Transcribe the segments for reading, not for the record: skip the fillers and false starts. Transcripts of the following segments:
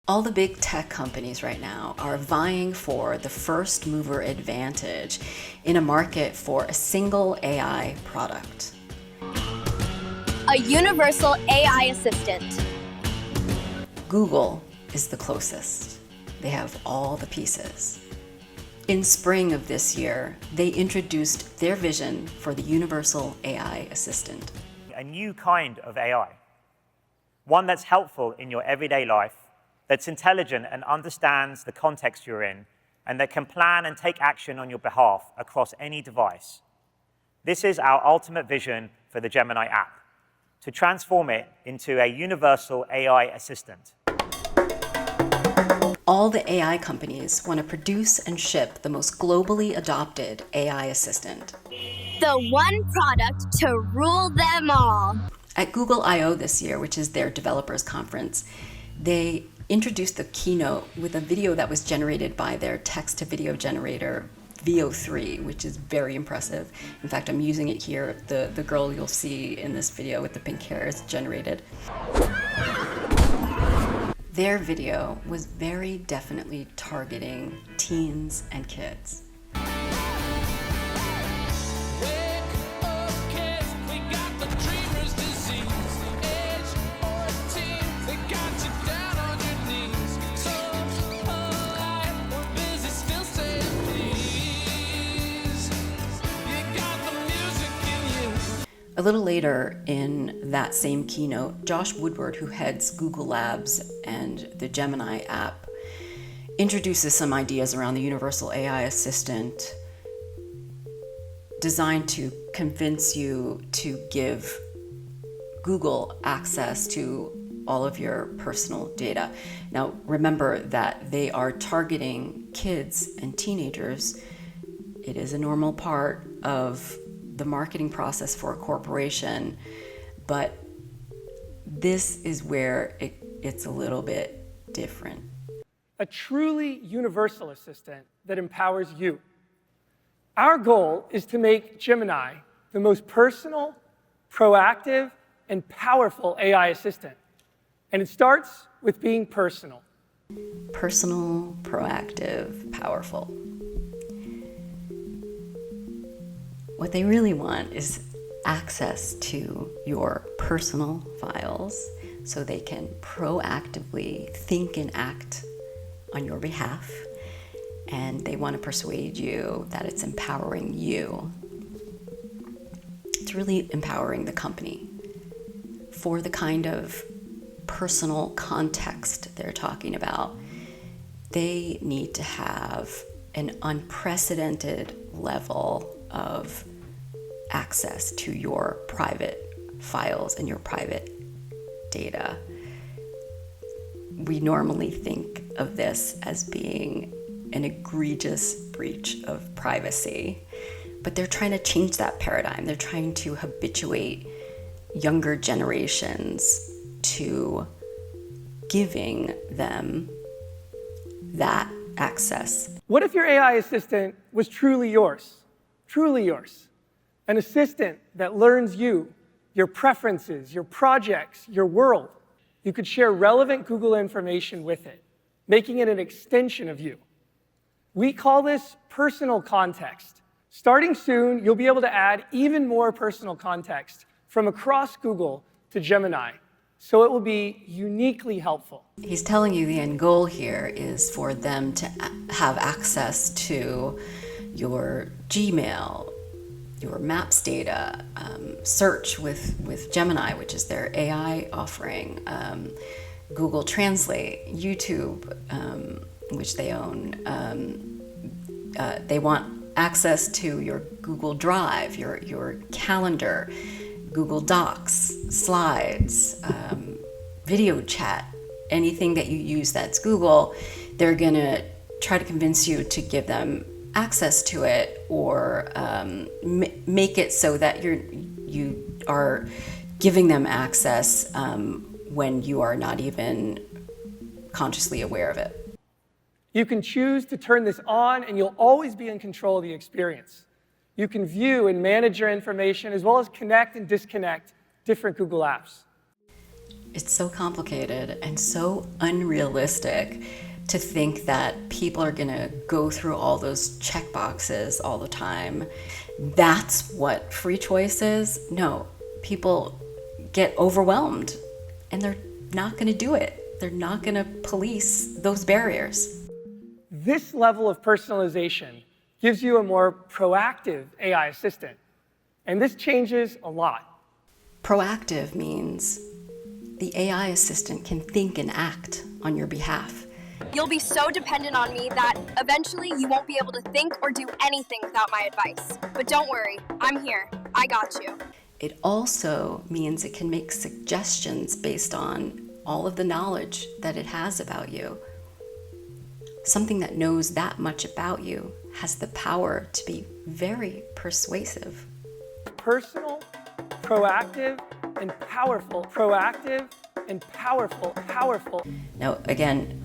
All the big tech companies right now are vying for the first mover advantage in a market for a single AI product. A universal AI assistant. Google is the closest. They have all the pieces. In spring of this year, they introduced their vision for the universal AI assistant. A new kind of AI, one that's helpful in your everyday life, that's intelligent and understands the context you're in, and that can plan and take action on your behalf across any device. This is our ultimate vision for the Gemini app, to transform it into a universal AI assistant. All the AI companies want to produce and ship the most globally adopted AI assistant. The one product to rule them all. At Google I/O this year, which is their developers conference, they introduced the keynote with a video that was generated by their text-to-video generator, Veo 3, which is very impressive. In fact, I'm using it here. The girl you'll see in this video with the pink hair is generated. Their video was very definitely targeting teens and kids. A little later in that same keynote, Josh Woodward, who heads Google Labs and the Gemini app, introduces some ideas around the universal AI assistant designed to convince you to give Google access to all of your personal data. Now, remember that they are targeting kids and teenagers. It is a normal part of the marketing process for a corporation, but this is where it's a little bit different. A truly universal assistant that empowers you. Our goal is to make Gemini the most personal, proactive, and powerful AI assistant. And it starts with being personal. Personal, proactive, powerful. What they really want is access to your personal files so they can proactively think and act on your behalf. And they want to persuade you that it's empowering you. It's really empowering the company for the kind of personal context they're talking about. They need to have an unprecedented level of access to your private files and your private data. We normally think of this as being an egregious breach of privacy, but they're trying to change that paradigm. They're trying to habituate younger generations to giving them that access. What if your AI assistant was truly yours? Truly yours. An assistant that learns you, your preferences, your projects, your world. You could share relevant Google information with it, making it an extension of you. We call this personal context. Starting soon, you'll be able to add even more personal context from across Google to Gemini, so it will be uniquely helpful. He's telling you the end goal here is for them to have access to your Gmail, your Maps data, search with Gemini, which is their AI offering, Google Translate, YouTube, which they own. They want access to your Google Drive, your calendar, Google Docs, slides, video chat, anything that you use that's Google. They're going to try to convince you to give them access to it, or make it so that you are giving them access when you are not even consciously aware of it. You can choose to turn this on, and you'll always be in control of the experience. You can view and manage your information, as well as connect and disconnect different Google apps. It's so complicated and so unrealistic to think that people are going to go through all those check boxes all the time. That's what free choice is. No, people get overwhelmed and they're not going to do it. They're not going to police those barriers. This level of personalization gives you a more proactive AI assistant. And this changes a lot. Proactive means the AI assistant can think and act on your behalf. You'll be so dependent on me that eventually you won't be able to think or do anything without my advice. But don't worry, I'm here. I got you. It also means it can make suggestions based on all of the knowledge that it has about you. Something that knows that much about you has the power to be very persuasive. Personal, proactive, and powerful. Proactive and powerful, powerful. Now, again,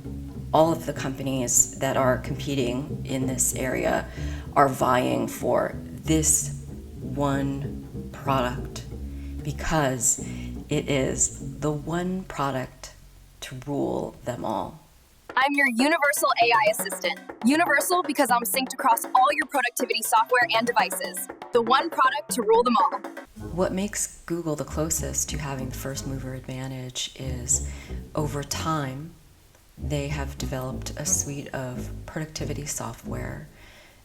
all of the companies that are competing in this area are vying for this one product because it is the one product to rule them all. I'm your universal AI assistant. Universal because I'm synced across all your productivity software and devices. The one product to rule them all. What makes Google the closest to having the first mover advantage is over time, they have developed a suite of productivity software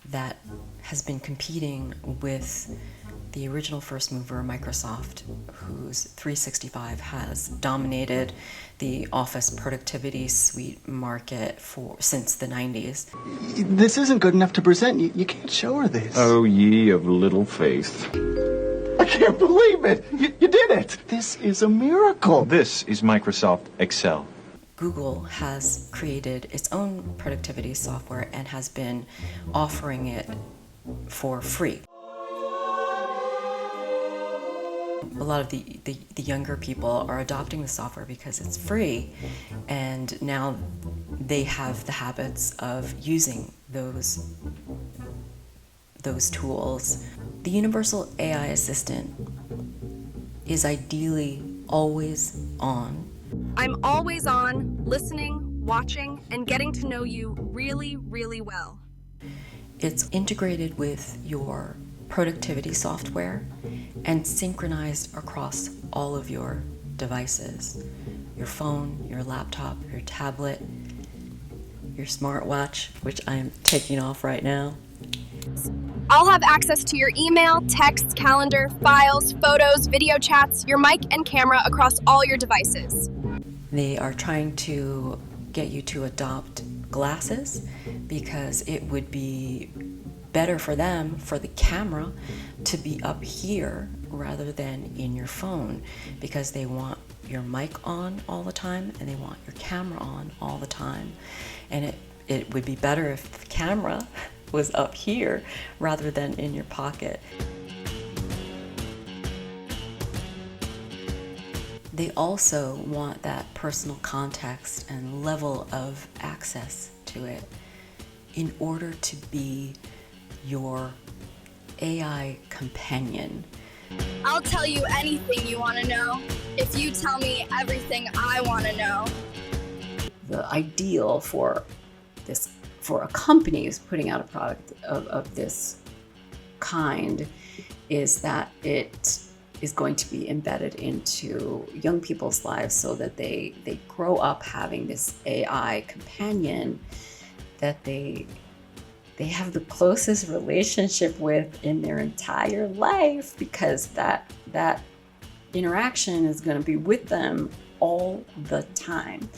that has been competing with the original first mover, Microsoft, whose 365 has dominated the Office productivity suite market since the 90s. This isn't good enough to present. You can't show her this. Oh, ye of little faith. I can't believe it. You did it. This is a miracle. This is Microsoft Excel. Google has created its own productivity software and has been offering it for free. A lot of the younger people are adopting the software because it's free, and now they have the habits of using those tools. The Universal AI Assistant is ideally always on. I'm always on, listening, watching, and getting to know you really, really well. It's integrated with your productivity software and synchronized across all of your devices. Your phone, your laptop, your tablet, your smartwatch, which I'm taking off right now. I'll have access to your email, text, calendar, files, photos, video chats, your mic and camera across all your devices. They are trying to get you to adopt glasses because it would be better for them, for the camera, to be up here rather than in your phone, because they want your mic on all the time and they want your camera on all the time. And it would be better if the camera was up here rather than in your pocket. They also want that personal context and level of access to it in order to be your AI companion. I'll tell you anything you want to know if you tell me everything I want to know. The ideal for a company who's putting out a product of this kind is that it is going to be embedded into young people's lives so that they grow up having this AI companion that they have the closest relationship with in their entire life, because that interaction is going to be with them all the time.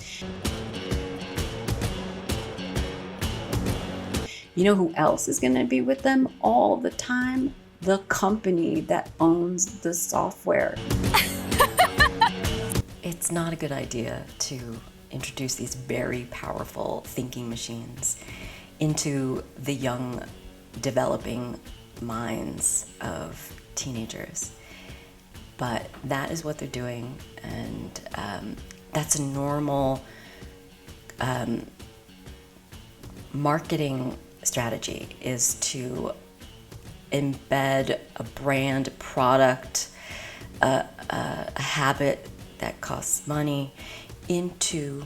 You know who else is going to be with them all the time? The company that owns the software. It's not a good idea to introduce these very powerful thinking machines into the young, developing minds of teenagers. But that is what they're doing, and that's a normal marketing strategy, is to embed a brand, product, a habit that costs money into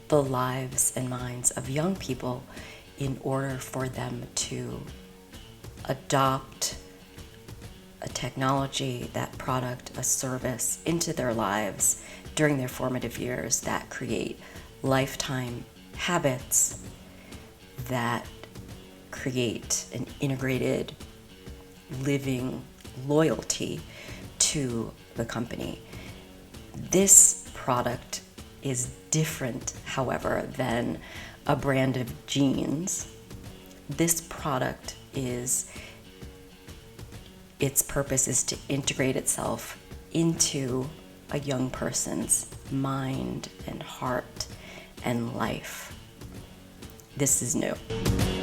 the lives and minds of young people in order for them to adopt a technology, that product, a service into their lives during their formative years that create lifetime habits that create an integrated living loyalty to the company. This product is different, however, than a brand of jeans. This product its purpose is to integrate itself into a young person's mind and heart and life. This is new.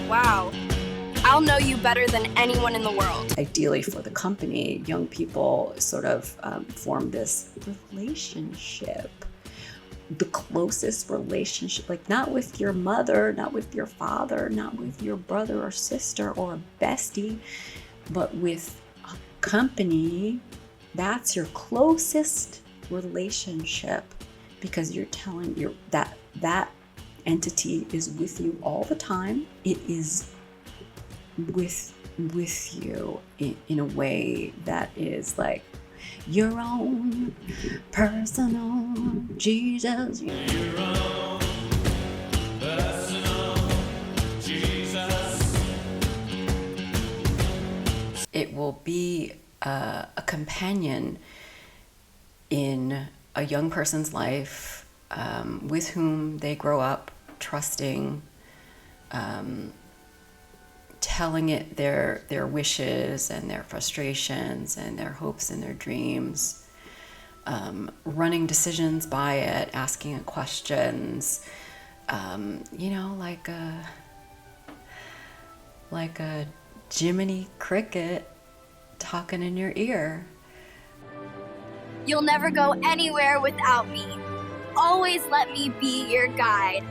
Wow. I'll know you better than anyone in the world. Ideally for the company, young people sort of form this relationship, the closest relationship, like not with your mother, not with your father, not with your brother or sister or a bestie, but with a company. That's your closest relationship, because you're telling that entity is with you all the time. It is with you in a way that is like your own personal Jesus. Your own personal Jesus. It will be a companion in a young person's life, with whom they grow up trusting, telling it their wishes and their frustrations and their hopes and their dreams, running decisions by it, asking it questions, like a Jiminy Cricket talking in your ear. You'll never go anywhere without me. Always let me be your guide.